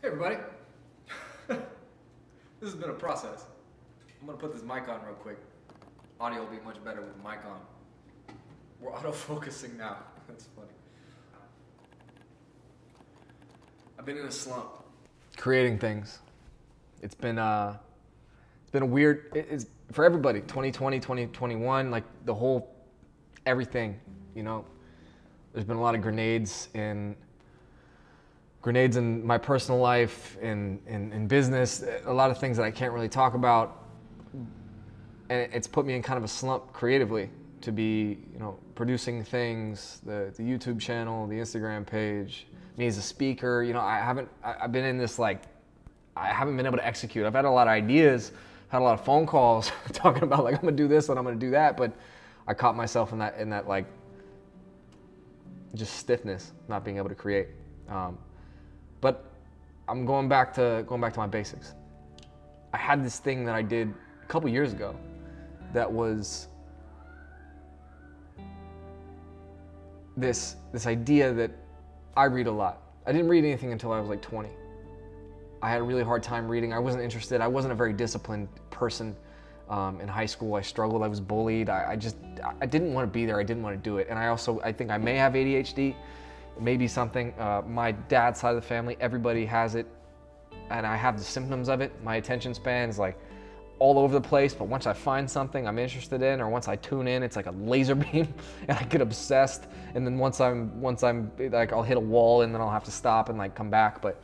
Hey everybody, this has been a process. I'm gonna put this mic on real quick. Audio will be much better with the mic on. We're auto-focusing now. That's funny. I've been in a slump. Creating things. It's been a weird, it's for everybody, 2020, 2021, like the whole, everything, you know. There's been a lot of grenades in my personal life, in business, a lot of things that I can't really talk about. And it's put me in kind of a slump creatively to be, you know, producing things, the YouTube channel, the Instagram page, me as a speaker. You know, I've been in this, like, I haven't been able to execute. I've had a lot of ideas, had a lot of phone calls talking about, like, I'm gonna do this and I'm gonna do that, but I caught myself in that like, just stiffness, not being able to create. But I'm going back to my basics. I had this thing that I did a couple years ago that was this idea that I read a lot. I didn't read anything until I was like 20. I had a really hard time reading. I wasn't interested. I wasn't a very disciplined person. In high school, I struggled. I was bullied. I didn't want to be there. I didn't want to do it. And I think I may have ADHD. Maybe something. My dad's side of the family, everybody has it, and I have the symptoms of it. My attention span is like all over the place, but once I find something I'm interested in, or once I tune in, it's like a laser beam, and I get obsessed. And then once I'm like, I'll hit a wall, and then I'll have to stop and like come back. But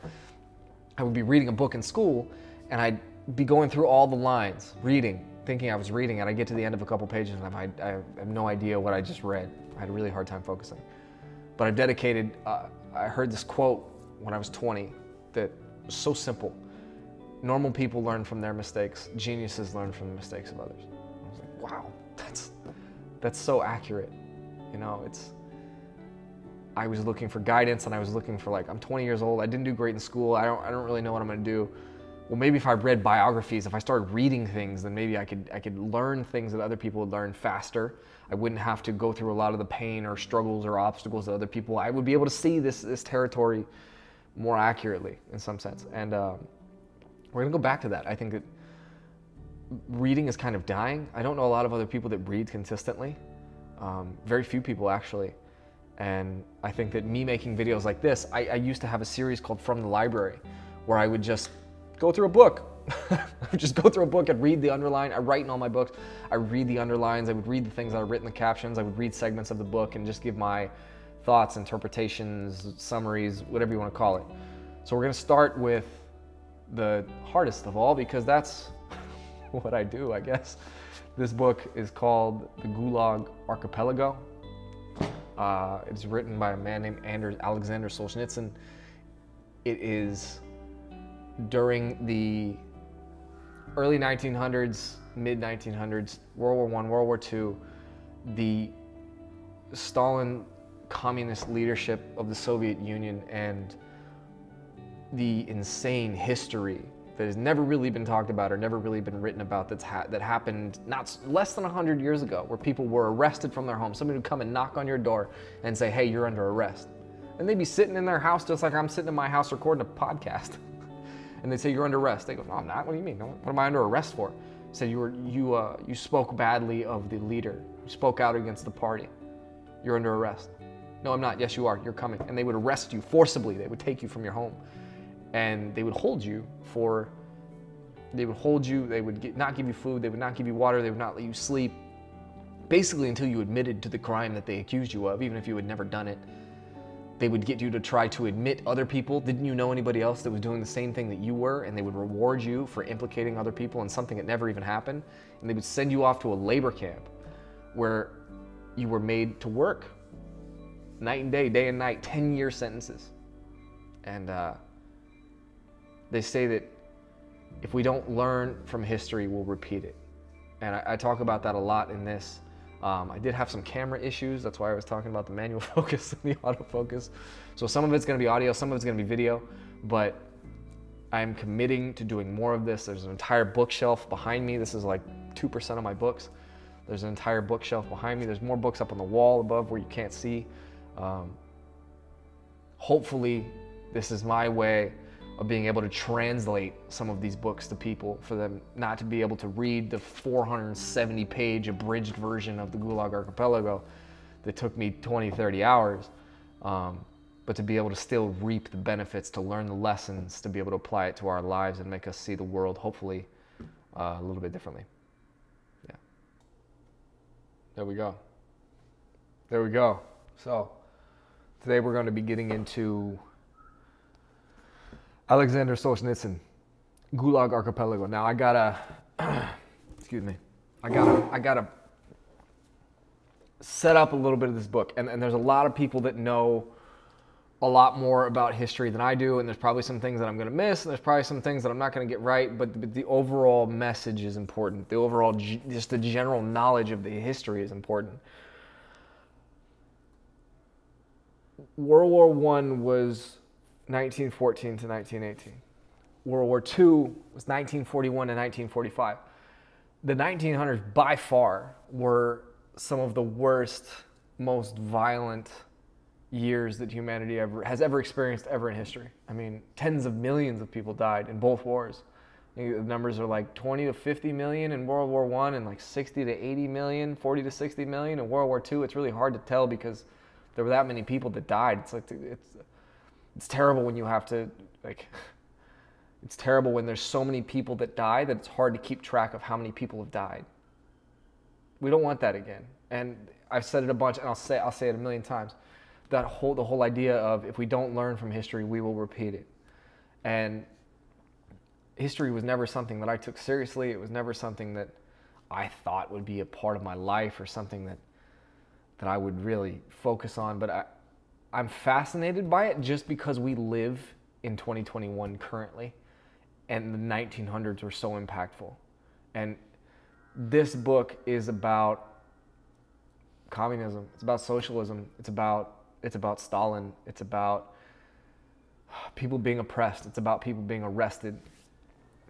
I would be reading a book in school, and I'd be going through all the lines, reading, thinking I was reading, and I get to the end of a couple pages, and I have no idea what I just read. I had a really hard time focusing. But I've dedicated, I heard this quote when I was 20 that was so simple. Normal people learn from their mistakes. Geniuses learn from the mistakes of others. I was like, wow, that's so accurate. You know, I was looking for guidance, and I was looking for, like, I'm 20 years old. I didn't do great in school. I don't really know what I'm gonna do. Well, maybe if I read biographies, if I started reading things, then maybe I could learn things that other people would learn faster. I wouldn't have to go through a lot of the pain or struggles or obstacles that other people. I would be able to see this territory more accurately in some sense. And we're gonna go back to that. I think that reading is kind of dying. I don't know a lot of other people that read consistently. Very few people, actually. And I think that me making videos like this, I used to have a series called From the Library, where I would just go through a book. I would just go through a book and read the underline. I write in all my books. I read the underlines. I would read the things that are written in the captions. I would read segments of the book and just give my thoughts, interpretations, summaries, whatever you want to call it. So we're going to start with the hardest of all, because that's what I do, I guess. This book is called The Gulag Archipelago. It's written by a man named Alexander Solzhenitsyn. It is during the early 1900s, mid 1900s, World War I, World War II, the Stalin communist leadership of the Soviet Union, and the insane history that has never really been talked about or never really been written about that happened less than 100 years ago, where people were arrested from their home. Somebody would come and knock on your door and say, hey, you're under arrest. And they'd be sitting in their house just like I'm sitting in my house recording a podcast. And they say, you're under arrest. They go, no, I'm not. What do you mean? What am I under arrest for? Say, you spoke badly of the leader. You spoke out against the party. You're under arrest. No, I'm not. Yes, you are. You're coming. And they would arrest you forcibly. They would take you from your home. And they would hold you. They would not give you food. They would not give you water. They would not let you sleep. Basically until you admitted to the crime that they accused you of, even if you had never done it. They would get you to try to admit other people. Didn't you know anybody else that was doing the same thing that you were? And they would reward you for implicating other people in something that never even happened. And they would send you off to a labor camp where you were made to work night and day and night, 10-year sentences. And they say that if we don't learn from history, we'll repeat it. And I talk about that a lot in this. I did have some camera issues. That's why I was talking about the manual focus and the autofocus. So some of it's going to be audio, some of it's going to be video, but I'm committing to doing more of this. There's an entire bookshelf behind me. This is like 2% of my books. There's an entire bookshelf behind me. There's more books up on the wall above where you can't see. Hopefully, this is my way of being able to translate some of these books to people, for them not to be able to read the 470-page abridged version of the Gulag Archipelago that took me 20, 30 hours, but to be able to still reap the benefits, to learn the lessons, to be able to apply it to our lives and make us see the world, hopefully, a little bit differently. Yeah. There we go. There we go. So, today we're going to be getting into Alexander Solzhenitsyn, Gulag Archipelago. Now I gotta, excuse me, I gotta set up a little bit of this book. And there's a lot of people that know a lot more about history than I do, and there's probably some things that I'm gonna miss, and there's probably some things that I'm not gonna get right, but the overall message is important. The overall, just the general knowledge of the history is important. World War I was 1914 to 1918. World War II was 1941 to 1945. The 1900s by far were some of the worst, most violent years that humanity has ever experienced ever in history. I mean, tens of millions of people died in both wars. The numbers are like 20 to 50 million in World War I and like 60 to 80 million, 40 to 60 million in World War II. It's really hard to tell because there were that many people that died. It's terrible when you have to, like, it's terrible when there's so many people that die that it's hard to keep track of how many people have died. We don't want that again. And I've said it a bunch, and I'll say it a million times. The whole idea of if we don't learn from history, we will repeat it. And history was never something that I took seriously. It was never something that I thought would be a part of my life or something that I would really focus on. But I'm fascinated by it just because we live in 2021 currently, and the 1900s were so impactful. And this book is about communism. It's about socialism. It's about Stalin. It's about people being oppressed. It's about people being arrested.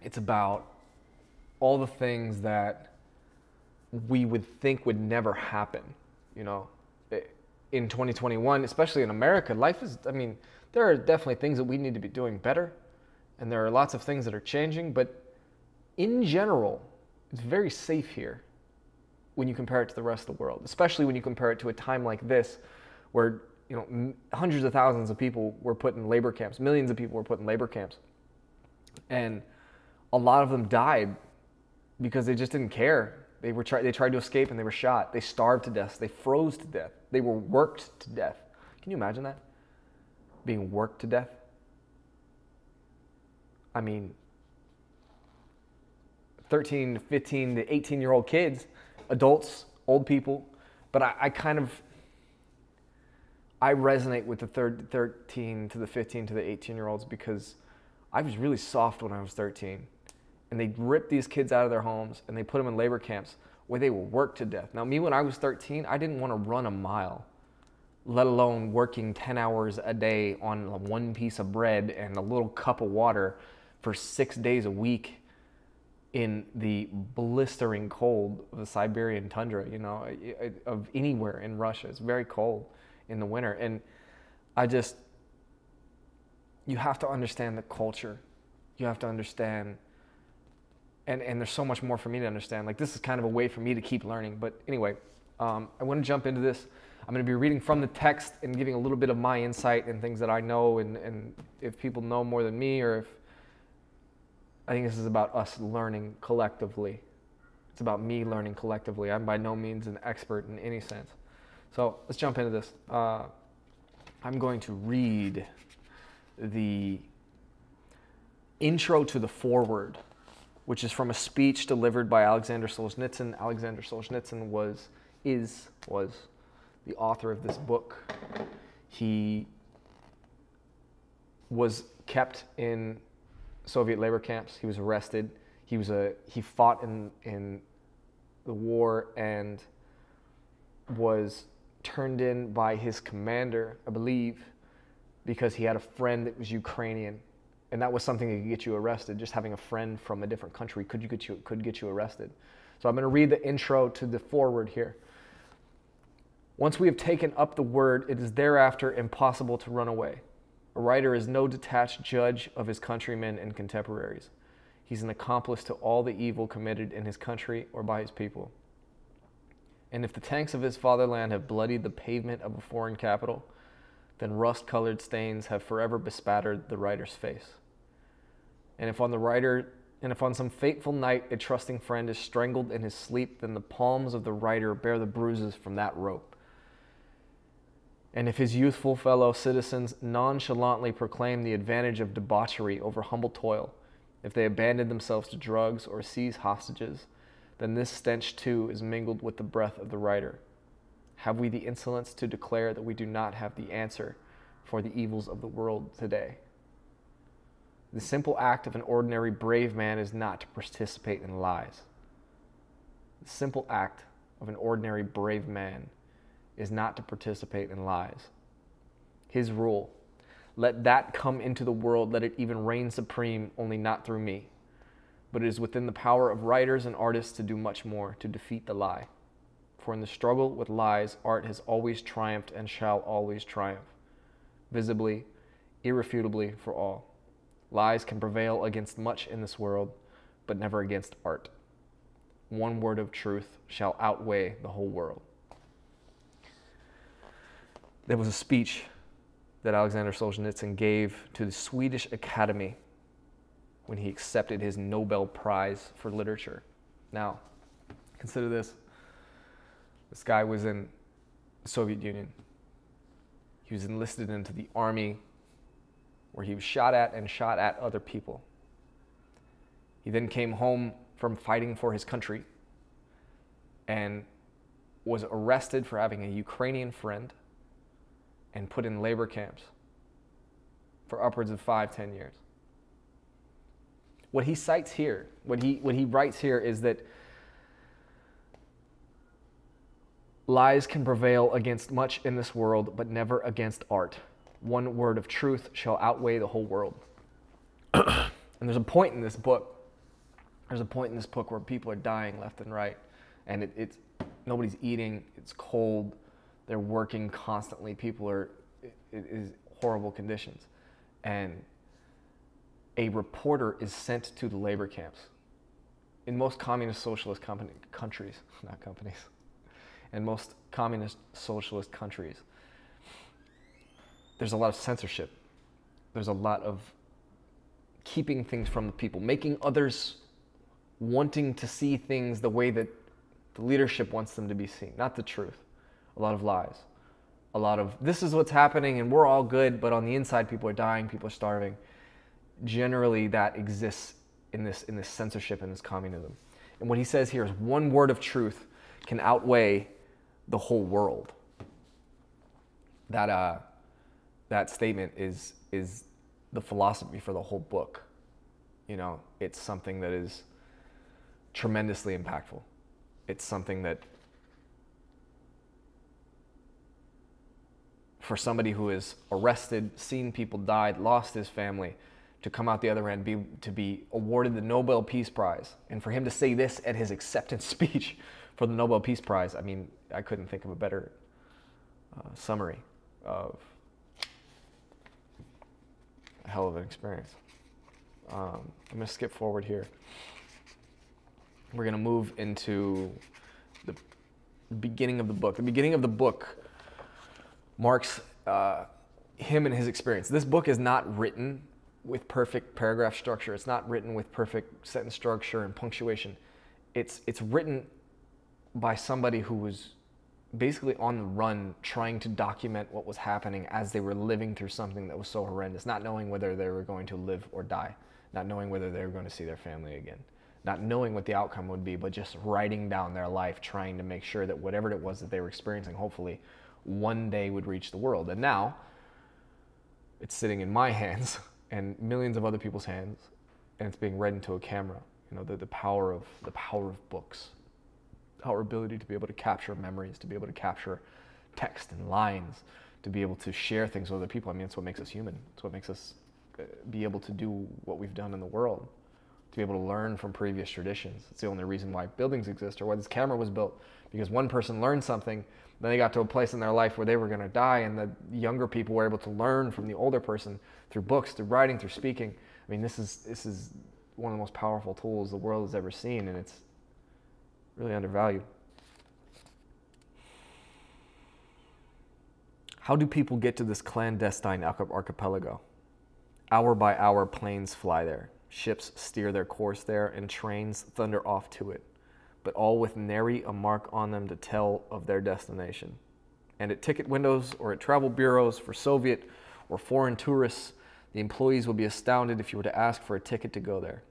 It's about all the things that we would think would never happen, you know. In 2021, especially in America, life is, I mean, there are definitely things that we need to be doing better, and there are lots of things that are changing, but in general, it's very safe here when you compare it to the rest of the world, especially when you compare it to a time like this where, you know, hundreds of thousands of people were put in labor camps, millions of people were put in labor camps, and a lot of them died because they just didn't care. They tried to escape and they were shot. They starved to death. They froze to death. They were worked to death. Can you imagine that? Being worked to death? I mean, 13 to 15 to 18-year-old kids, adults, old people. But I resonate with the 13 to the 15 to the 18-year-olds because I was really soft when I was 13. And they ripped these kids out of their homes and they put them in labor camps where they were worked to death. Now, me, when I was 13, I didn't want to run a mile, let alone working 10 hours a day on one piece of bread and a little cup of water for 6 days a week in the blistering cold of the Siberian tundra, you know, of anywhere in Russia. It's very cold in the winter. And you have to understand the culture. You have to understand. And there's so much more for me to understand. Like, this is kind of a way for me to keep learning. But anyway, I want to jump into this. I'm going to be reading from the text and giving a little bit of my insight and things that I know. And if people know more than me, or if I think this is about us learning collectively. It's about me learning collectively. I'm by no means an expert in any sense. So let's jump into this. I'm going to read the intro to the foreword, which is from a speech delivered by Alexander Solzhenitsyn. Alexander Solzhenitsyn was the author of this book. He was kept in Soviet labor camps. He was arrested. He fought in the war and was turned in by his commander, I believe, because he had a friend that was Ukrainian. And that was something that could get you arrested. Just having a friend from a different country could get you arrested. So I'm going to read the intro to the foreword here. Once we have taken up the word, it is thereafter impossible to run away. A writer is no detached judge of his countrymen and contemporaries. He's an accomplice to all the evil committed in his country or by his people. And if the tanks of his fatherland have bloodied the pavement of a foreign capital, then rust-colored stains have forever bespattered the writer's face. And if on some fateful night a trusting friend is strangled in his sleep, then the palms of the writer bear the bruises from that rope. And if his youthful fellow citizens nonchalantly proclaim the advantage of debauchery over humble toil, if they abandon themselves to drugs or seize hostages, then this stench too is mingled with the breath of the writer. Have we the insolence to declare that we do not have the answer for the evils of the world today? The simple act of an ordinary brave man is not to participate in lies. The simple act of an ordinary brave man is not to participate in lies. His rule, let that come into the world, let it even reign supreme, only not through me. But it is within the power of writers and artists to do much more, to defeat the lie. For in the struggle with lies, art has always triumphed and shall always triumph, visibly, irrefutably for all. Lies can prevail against much in this world, but never against art. One word of truth shall outweigh the whole world. There was a speech that Alexander Solzhenitsyn gave to the Swedish Academy when he accepted his Nobel Prize for Literature. Now, consider this. This guy was in the Soviet Union. He was enlisted into the army where he was shot at other people. He then came home from fighting for his country and was arrested for having a Ukrainian friend and put in labor camps for upwards of 5-10 years. What he cites here, what he writes here is that lies can prevail against much in this world, but never against art. One word of truth shall outweigh the whole world. And there's a point in this book. There's a point in this book where people are dying left and right, and it's nobody's eating. It's cold. They're working constantly. It is horrible conditions, and a reporter is sent to the labor camps. In most communist socialist countries, not companies, in most communist socialist countries, there's a lot of censorship. There's a lot of keeping things from the people, making others wanting to see things the way that the leadership wants them to be seen, not the truth. A lot of lies. A lot of, this is what's happening and we're all good, but on the inside people are dying, people are starving. Generally that exists in this censorship and this communism. And what he says here is one word of truth can outweigh the whole world. That statement is the philosophy for the whole book. You know, it's something that is tremendously impactful. It's something that, for somebody who is arrested, seen people died, lost his family, to come out the other end, to be awarded the Nobel Peace Prize, and for him to say this at his acceptance speech for the Nobel Peace Prize, I mean, I couldn't think of a better summary of a hell of an experience. I'm going to skip forward here. We're going to move into the beginning of the book. The beginning of the book marks him and his experience. This book is not written with perfect paragraph structure. It's not written with perfect sentence structure and punctuation. It's written by somebody who was basically on the run, trying to document what was happening as they were living through something that was so horrendous, not knowing whether they were going to live or die, not knowing whether they were going to see their family again, not knowing what the outcome would be, but just writing down their life, trying to make sure that whatever it was that they were experiencing, hopefully one day would reach the world. And now it's sitting in my hands and millions of other people's hands, and it's being read into a camera. You know, the power of books, our ability to be able to capture memories, to be able to capture text and lines, to be able to share things with other people. I mean, it's what makes us human. It's what makes us be able to do what we've done in the world. to be able to learn from previous traditions. It's the only reason why buildings exist or why this camera was built, because one person learned something, then they got to a place in their life where they were going to die, and the younger people were able to learn from the older person through books, through writing, through speaking. I mean, this is one of the most powerful tools the world has ever seen, and it's really undervalued. How do people get to this clandestine archipelago? Hour by hour, planes fly there. Ships steer their course there, and trains thunder off to it, but all with nary a mark on them to tell of their destination. And at ticket windows or at travel bureaus for Soviet or foreign tourists, the employees will be astounded if you were to ask for a ticket to go there.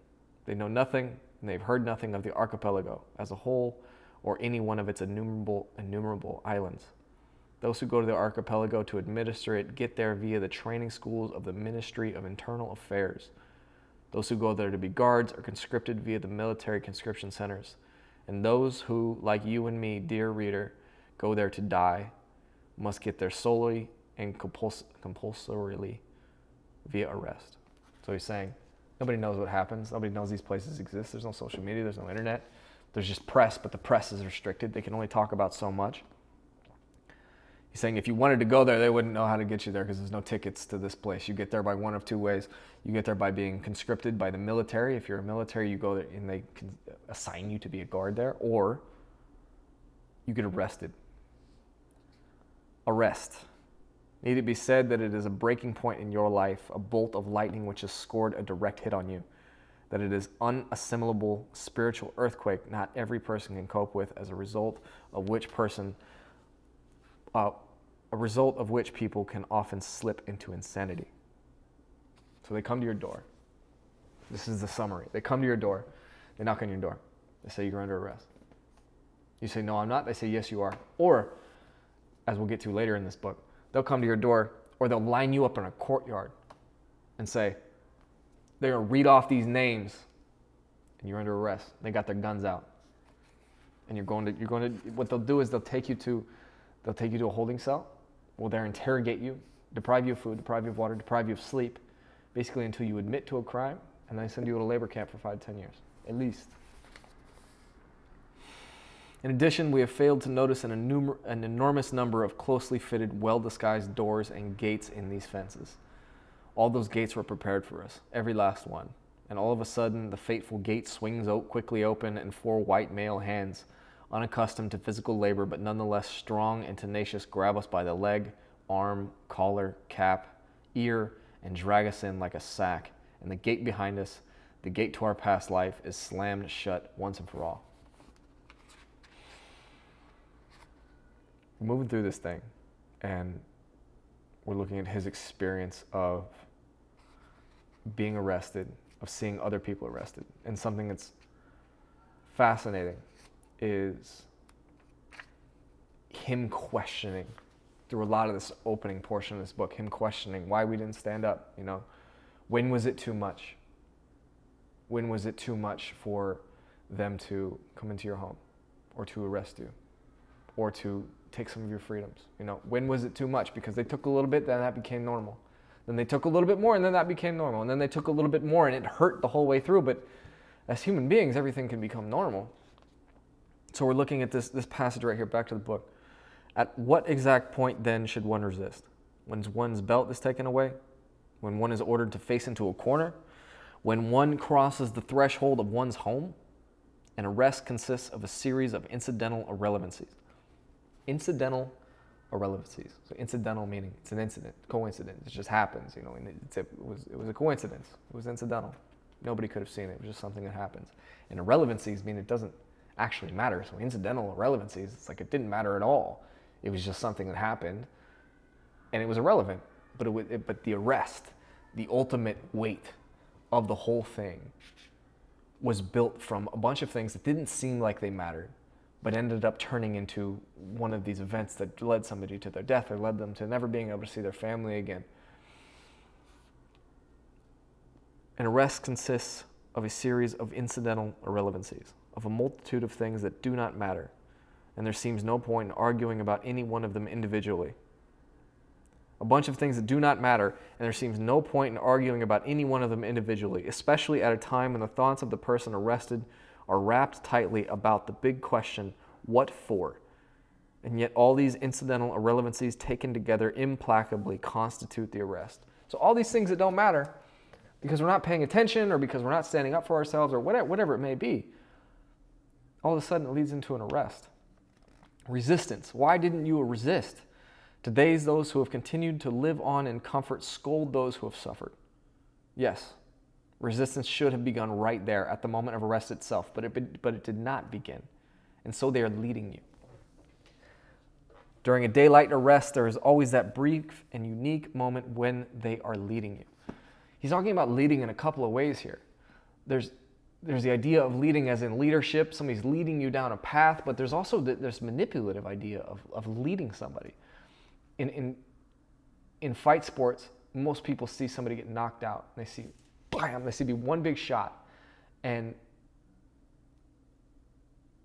They know nothing, and they've heard nothing of the archipelago as a whole or any one of its innumerable islands. Those who go to the archipelago to administer it get there via the training schools of the Ministry of Internal Affairs. Those who go there to be guards are conscripted via the military conscription centers. And those who, like you and me, dear reader, go there to die, must get there solely and compulsorily via arrest. So he's saying, nobody knows what happens. Nobody knows these places exist. There's no social media. There's no internet. There's just press, but the press is restricted. They can only talk about so much. He's saying if you wanted to go there, they wouldn't know how to get you there because there's no tickets to this place. You get there by one of two ways. You get there by being conscripted by the military. If you're a military, you go there and they can assign you to be a guard there, or you get arrested. Arrest. Need it be said that it is a breaking point in your life, a bolt of lightning which has scored a direct hit on you, that it is unassimilable spiritual earthquake not every person can cope with, as a result of which people can often slip into insanity. So they come to your door. This is the summary. They come to your door. They knock on your door. They say you're under arrest. You say, no, I'm not. They say, yes, you are. Or, as we'll get to later in this book, they'll come to your door, or they'll line you up in a courtyard and say, they're going to read off these names, and you're under arrest. They got their guns out. And what they'll do is they'll take you to a holding cell. Will there interrogate you, deprive you of food, deprive you of water, deprive you of sleep, basically until you admit to a crime, and then send you to a labor camp for 5 to 10 years, at least. In addition, we have failed to notice an enormous number of closely fitted, well-disguised doors and gates in these fences. All those gates were prepared for us, every last one. And all of a sudden, the fateful gate swings quickly open, and 4 white male hands, unaccustomed to physical labor but nonetheless strong and tenacious, grab us by the leg, arm, collar, cap, ear, and drag us in like a sack. And the gate behind us, the gate to our past life, is slammed shut once and for all. We're moving through this thing, and we're looking at his experience of being arrested, of seeing other people arrested. And something that's fascinating is him questioning, through a lot of this opening portion of this book, him questioning why we didn't stand up. When was it too much? When was it too much for them to come into your home, or to arrest you, or to take some of your freedoms? When was it too much? Because they took a little bit, then that became normal. Then they took a little bit more, and then that became normal. And then they took a little bit more, and it hurt the whole way through. But as human beings, everything can become normal. So we're looking at this passage right here, back to the book. At what exact point then should one resist? When one's belt is taken away? When one is ordered to face into a corner? When one crosses the threshold of one's home? An arrest consists of a series of incidental irrelevancies. Incidental irrelevancies. So incidental meaning it's an incident, coincidence. It just happens. It was a coincidence. It was incidental. Nobody could have seen it. It was just something that happens. And irrelevancies mean it doesn't actually matter. So incidental irrelevancies, it's like it didn't matter at all. It was just something that happened, and it was irrelevant. But the arrest, the ultimate weight of the whole thing, was built from a bunch of things that didn't seem like they mattered, but ended up turning into one of these events that led somebody to their death, or led them to never being able to see their family again. An arrest consists of a series of incidental irrelevancies, of a multitude of things that do not matter, and there seems no point in arguing about any one of them individually. A bunch of things that do not matter, and there seems no point in arguing about any one of them individually, especially at a time when the thoughts of the person arrested are wrapped tightly about the big question, what for? And yet all these incidental irrelevancies taken together implacably constitute the arrest. So all these things that don't matter, because we're not paying attention or because we're not standing up for ourselves or whatever it may be, all of a sudden it leads into an arrest. Resistance. Why didn't you resist? Today's those who have continued to live on in comfort scold those who have suffered. Yes, resistance should have begun right there at the moment of arrest itself, but it did not begin. And so they are leading you. During a daylight arrest, there is always that brief and unique moment when they are leading you. He's talking about leading in a couple of ways here. There's the idea of leading as in leadership. Somebody's leading you down a path, but there's also this manipulative idea of leading somebody. In fight sports, most people see somebody get knocked out. They see, bam, they see one big shot. And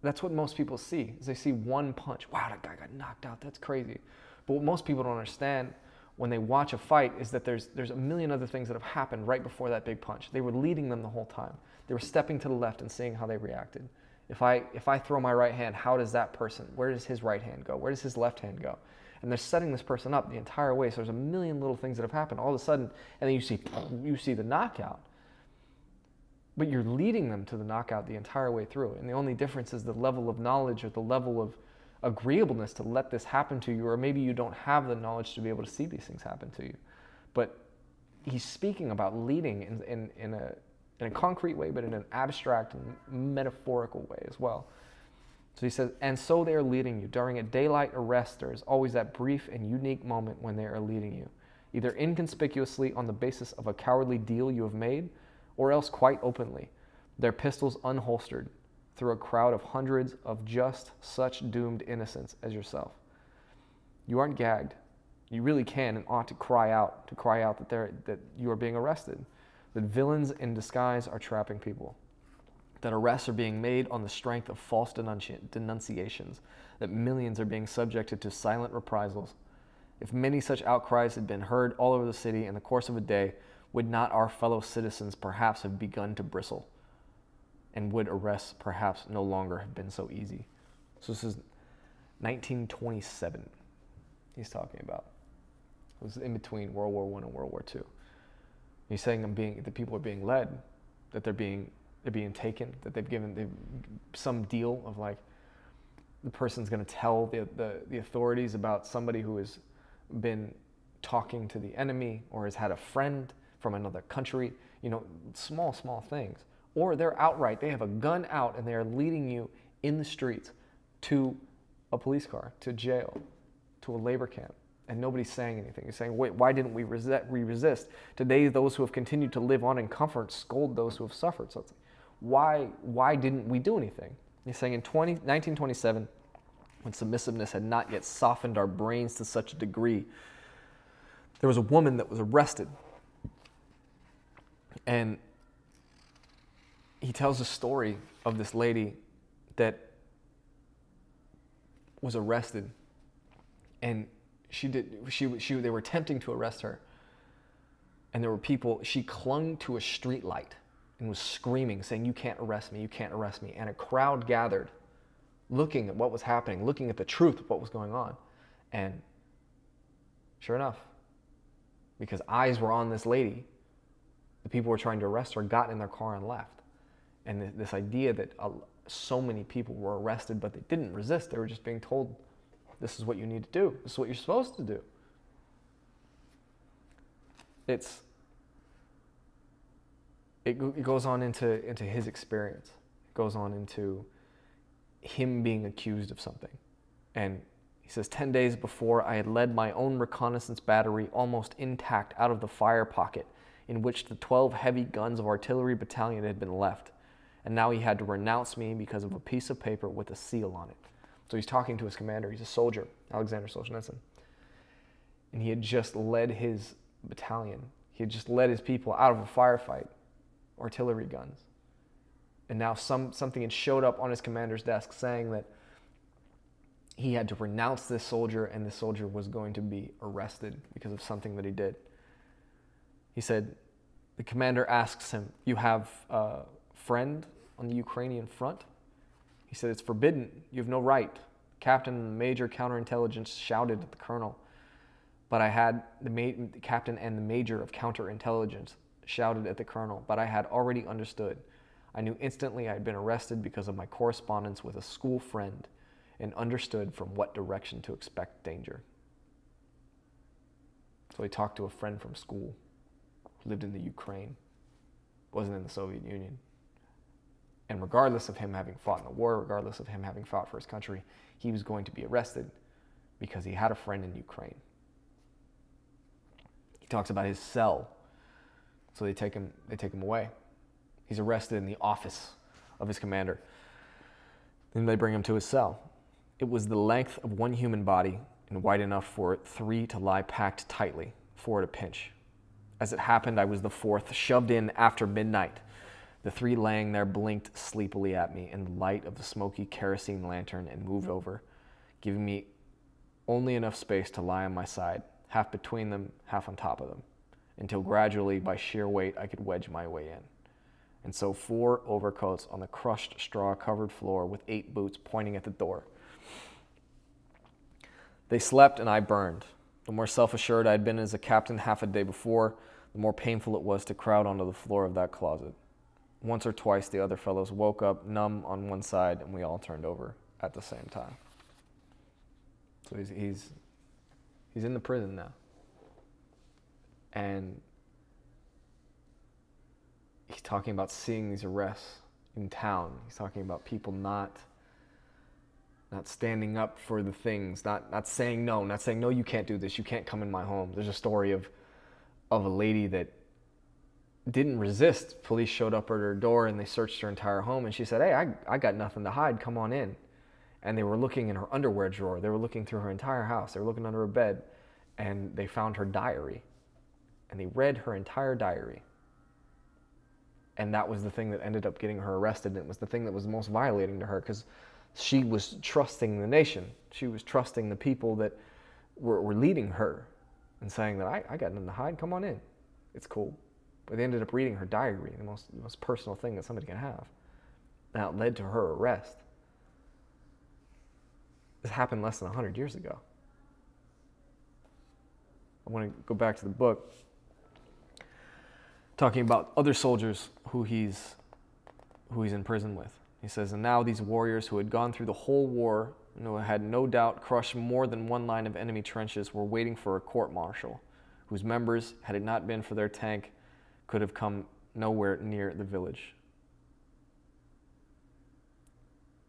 that's what most people see, is they see one punch. Wow, that guy got knocked out. That's crazy. But what most people don't understand when they watch a fight is that there's a million other things that have happened right before that big punch. They were leading them the whole time. They were stepping to the left and seeing how they reacted. If I throw my right hand, how does that person, where does his right hand go? Where does his left hand go? And they're setting this person up the entire way. So there's a million little things that have happened all of a sudden, and then you see the knockout. But you're leading them to the knockout the entire way through. And the only difference is the level of knowledge or the level of agreeableness to let this happen to you, or maybe you don't have the knowledge to be able to see these things happen to you. But he's speaking about leading in a concrete way, but in an abstract and metaphorical way as well. So he says, and so they are leading you. During a daylight arrest, there is always that brief and unique moment when they are leading you, either inconspicuously on the basis of a cowardly deal you have made, or else quite openly, their pistols unholstered, through a crowd of hundreds of just such doomed innocents as yourself. You aren't gagged. You really can and ought to cry out that you are being arrested, that villains in disguise are trapping people, that arrests are being made on the strength of false denunciations, that millions are being subjected to silent reprisals. If many such outcries had been heard all over the city in the course of a day, would not our fellow citizens perhaps have begun to bristle? And would arrests perhaps no longer have been so easy? So this is 1927 he's talking about. It was in between World War I and World War II. He's saying that people are being led, that they're being taken, that they've some deal of like the person's going to tell the authorities about somebody who has been talking to the enemy or has had a friend from another country, small things. Or they're outright, they have a gun out and they are leading you in the streets to a police car, to jail, to a labor camp, and nobody's saying anything. You're saying, wait, why didn't we resist? Today, those who have continued to live on in comfort scold those who have suffered. So it's like, why didn't we do anything? He's saying in 1927, when submissiveness had not yet softened our brains to such a degree, there was a woman that was arrested. And he tells a story of this lady that was arrested, and they were attempting to arrest her, and there were people. She clung to a street light and was screaming, saying, "You can't arrest me! You can't arrest me!" And a crowd gathered, looking at what was happening, looking at the truth of what was going on, and sure enough, because eyes were on this lady, the people who were trying to arrest her got in their car and left. And this idea that so many people were arrested, but they didn't resist. They were just being told, this is what you need to do. This is what you're supposed to do. It goes on into his experience. It goes on into him being accused of something. And he says, 10 days before, I had led my own reconnaissance battery almost intact out of the fire pocket in which the 12 heavy guns of artillery battalion had been left. And now he had to renounce me because of a piece of paper with a seal on it. So he's talking to his commander. He's a soldier, Alexander Solzhenitsyn. And he had just led his battalion. He had just led his people out of a firefight, artillery guns. And now something had showed up on his commander's desk saying that he had to renounce this soldier, and this soldier was going to be arrested because of something that he did. He said, the commander asks him, you have a friend on the Ukrainian front? He said, it's forbidden. You have no right. Captain and the major counterintelligence shouted at the colonel. But I had the captain and the major of counterintelligence shouted at the colonel, but I had already understood. I knew instantly I had been arrested because of my correspondence with a school friend and understood from what direction to expect danger. So he talked to a friend from school who lived in the Ukraine, wasn't in the Soviet Union. And regardless of him having fought in the war, regardless of him having fought for his country, he was going to be arrested because he had a friend in Ukraine. He talks about his cell. So they take him away. He's arrested in the office of his commander. Then they bring him to his cell. It was the length of one human body and wide enough for 3 to lie packed tightly, 4 at a pinch. As it happened, I was the 4th, shoved in after midnight. The 3 laying there blinked sleepily at me in the light of the smoky kerosene lantern and moved over, giving me only enough space to lie on my side, half between them, half on top of them, until gradually, by sheer weight, I could wedge my way in. And so 4 overcoats on the crushed straw-covered floor with 8 boots pointing at the door. They slept and I burned. The more self-assured I had been as a captain half a day before, the more painful it was to crowd onto the floor of that closet. Once or twice the other fellows woke up, numb on one side, and we all turned over at the same time. So he's in the prison now. And he's talking about seeing these arrests in town. He's talking about people not standing up for the things, not saying no, you can't do this, you can't come in my home. There's a story of a lady that didn't resist. Police showed up at her door and they searched her entire home, and she said, hey, I got nothing to hide, come on in. And they were looking in her underwear drawer. They were looking through her entire house. They were looking under her bed, and they found her diary. And they read her entire diary. And that was the thing that ended up getting her arrested. And it was the thing that was most violating to her, because she was trusting the nation. She was trusting the people that were leading her and saying that I got nothing to hide, come on in. It's cool. But they ended up reading her diary, the most personal thing that somebody can have. Now it led to her arrest. This happened less than 100 years ago. I want to go back to the book, talking about other soldiers who he's in prison with. He says, and now these warriors who had gone through the whole war and who had no doubt crushed more than one line of enemy trenches were waiting for a court-martial, whose members, had it not been for their tank, could have come nowhere near the village.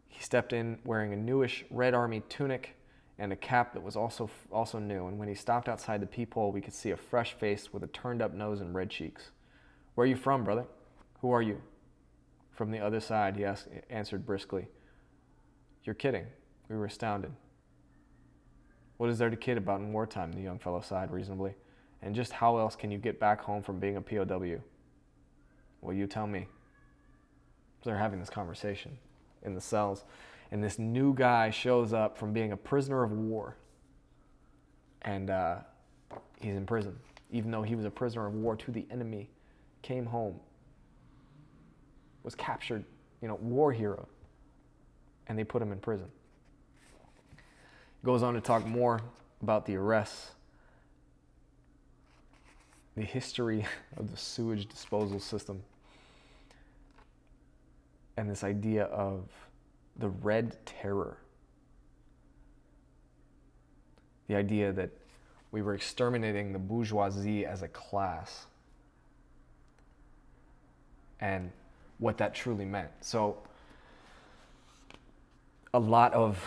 He stepped in wearing a newish Red Army tunic and a cap that was also new, and when he stopped outside the peephole, we could see a fresh face with a turned-up nose and red cheeks. Where are you from, brother? Who are you? From the other side, he answered briskly. You're kidding. We were astounded. What is there to kid about in wartime? The young fellow sighed reasonably. And just how else can you get back home from being a POW? Well, you tell me. So they're having this conversation in the cells, and this new guy shows up from being a prisoner of war, and he's in prison, even though he was a prisoner of war to the enemy, came home, was captured, war hero, and they put him in prison. Goes on to talk more about the arrests, the history of the sewage disposal system, and this idea of the Red Terror. The idea that we were exterminating the bourgeoisie as a class, and what that truly meant. So a lot of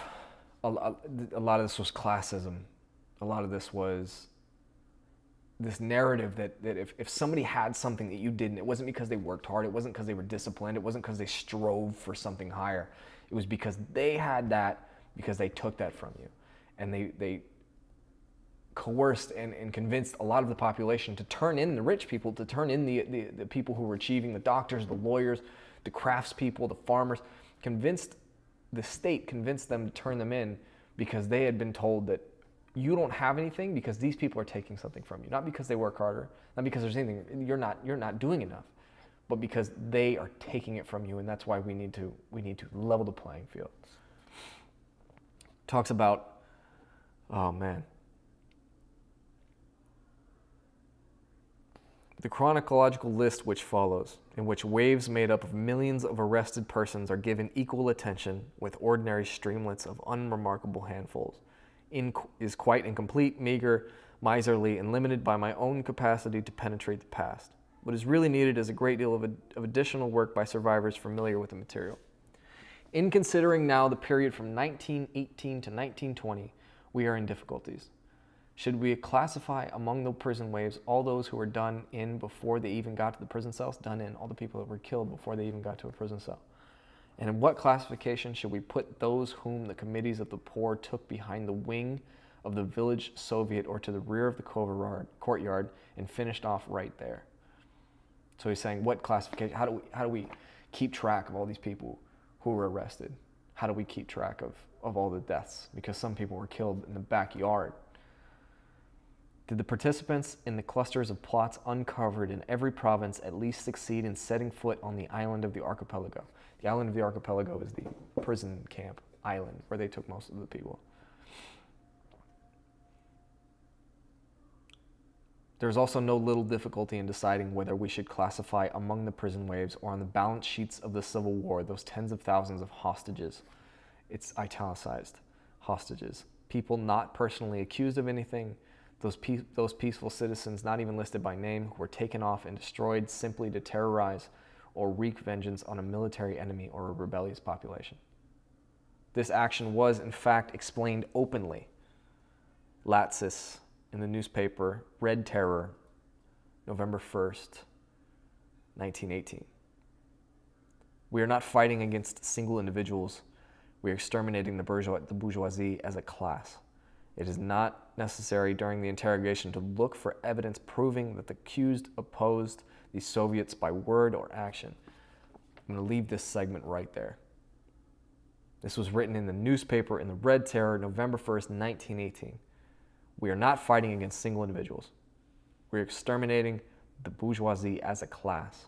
this was classism. A lot of this was this narrative that if somebody had something that you didn't, it wasn't because they worked hard, it wasn't because they were disciplined, it wasn't because they strove for something higher. It was because they had that, because they took that from you. And they coerced and convinced a lot of the population to turn in the rich people, to turn in the people who were achieving, the doctors, the lawyers, the craftspeople, the farmers. The state convinced them to turn them in because they had been told that you don't have anything because these people are taking something from you. Not because they work harder, not because there's anything, you're not doing enough, but because they are taking it from you, and that's why we need to level the playing field. Talks about, oh man, the chronological list which follows, in which waves made up of millions of arrested persons are given equal attention with ordinary streamlets of unremarkable handfuls, is quite incomplete, meager, miserly, and limited by my own capacity to penetrate the past. What is really needed is a great deal of additional work by survivors familiar with the material. In considering now the period from 1918 to 1920, we are in difficulties. Should we classify among the prison waves all those who were done in before they even got to the prison cells? Done in, all the people that were killed before they even got to a prison cell. And in what classification should we put those whom the committees of the poor took behind the wing of the village Soviet or to the rear of the courtyard and finished off right there? So he's saying, what classification, how do we keep track of all these people who were arrested? How do we keep track of all the deaths? Because some people were killed in the backyard. Did the participants in the clusters of plots uncovered in every province at least succeed in setting foot on the island of the archipelago? The island of the archipelago is the prison camp island where they took most of the people. There's also no little difficulty in deciding whether we should classify among the prison waves or on the balance sheets of the Civil War those tens of thousands of hostages. It's italicized, hostages. People not personally accused of anything, those peaceful citizens not even listed by name who were taken off and destroyed simply to terrorize or wreak vengeance on a military enemy or a rebellious population. This action was, in fact, explained openly. Latsis, in the newspaper Red Terror, November 1st, 1918. We are not fighting against single individuals. We are exterminating the bourgeoisie as a class. It is not necessary during the interrogation to look for evidence proving that the accused opposed the Soviets by word or action. I'm going to leave this segment right there. This was written in the newspaper in the Red Terror, November 1st, 1918. We are not fighting against single individuals. We are exterminating the bourgeoisie as a class.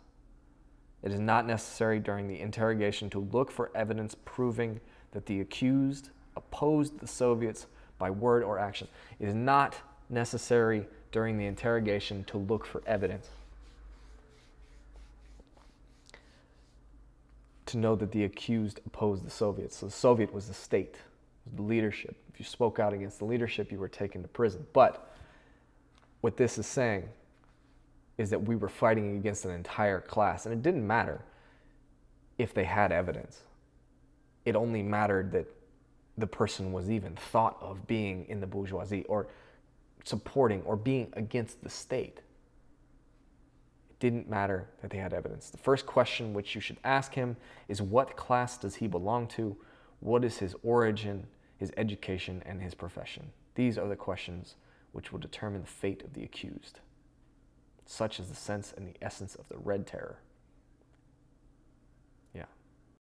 It is not necessary during the interrogation to look for evidence proving that the accused opposed the Soviets by word or action. It is not necessary during the interrogation to look for evidence to know that the accused opposed the Soviets. So the Soviet was the state, was the leadership. If you spoke out against the leadership, you were taken to prison. But what this is saying is that we were fighting against an entire class, and it didn't matter if they had evidence. It only mattered that the person was even thought of being in the bourgeoisie or supporting or being against the state. It didn't matter that they had evidence. The first question which you should ask him is, what class does he belong to? What is his origin, his education, and his profession? These are the questions which will determine the fate of the accused. Such is the sense and the essence of the Red Terror.